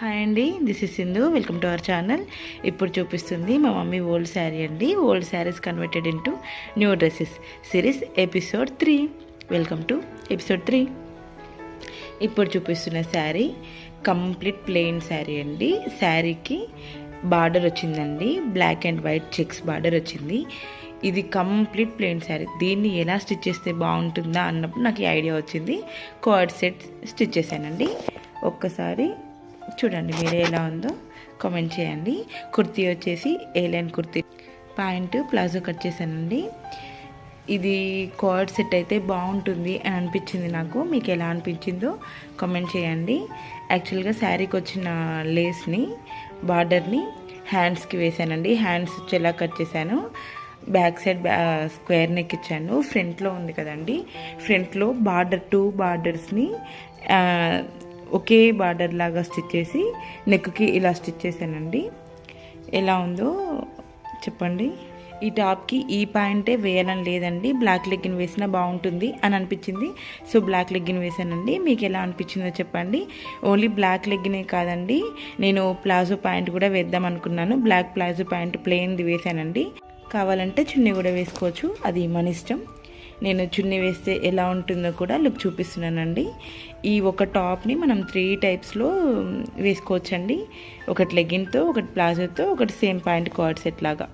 Hi అండి, this is Sindhu. Welcome to our channel. ఇప్పుడు చూపిస్తుంది మా మమ్మీ ఓల్డ్ శారీ అండి. Old saris converted into new dresses series episode 3. Welcome to episode 3. ఇప్పుడు చూపిస్తున్న శారీ కంప్లీట్ ప్లెయిన్ శారీ అండి. శారీకి బార్డర్ వచ్చిందండి, black and white checks border వచ్చింది. ఇది కంప్లీట్ ప్లెయిన్ శారీ. దీన్ని ఎలా స్టిచ్ చేస్తే బాగుంటుందా అన్నప్పుడు నాకు ఈ ఐడియా వచ్చింది. కోఆర్డ్ సెట్ స్టిచ్ చేశానండి. ఒక్కసారి చూడండి మీరు ఎలా ఉందో కామెంట్ చేయండి. కుర్తీ వచ్చేసి A line kurti, pant palazzo cut చేశానండి. ఇది కోఆర్డ్ సెట్ అయితే బాగుంటుంది అని అనిపించింది నాకు. మీకు ఎలా అనిపించిందో కామెంట్ చేయండి. యాక్చువల్గా శారీకి వచ్చిన లేస్ని బార్డర్ని హ్యాండ్స్కి వేసానండి. హ్యాండ్స్ వచ్చేలా కట్ చేశాను. బ్యాక్ సైడ్ స్క్వేర్ నెక్ ఇచ్చాను. ఫ్రంట్లో ఉంది కదండి, ఫ్రంట్లో బార్డర్ 2 బార్డర్స్ని ఒకే బార్డర్ లాగా స్టిచ్ చేసి నెక్కి ఇలా స్టిచ్ చేశానండి. ఎలా ఉందో చెప్పండి. ఈ టాప్కి ఈ పాయింటే వేయాలని లేదండి, బ్లాక్ లెగ్గిన్ వేసినా బాగుంటుంది అని అనిపించింది. సో బ్లాక్ లెగ్గిన్ వేసానండి. మీకు ఎలా అనిపించిందో చెప్పండి. ఓన్లీ బ్లాక్ లెగ్గినే కాదండి, నేను ప్లాజో ప్యాంట్ కూడా వేద్దాం అనుకున్నాను. బ్లాక్ ప్లాజో ప్యాంట్ ప్లెయిన్ది వేసానండి. కావాలంటే చున్నీ కూడా వేసుకోవచ్చు, అది మన ఇష్టం. నేను చున్నీ వేస్తే ఎలా ఉంటుందో కూడా లుక్ చూపిస్తున్నానండి. ఈ ఒక టాప్ని మనం 3 టైప్స్లో వేసుకోవచ్చండి. ఒకటి లెగ్గిన్తో, ఒకటి ప్లాజోతో, ఒకటి సేమ్ పాయింట్ కోఆర్డ్ సెట్ లాగా.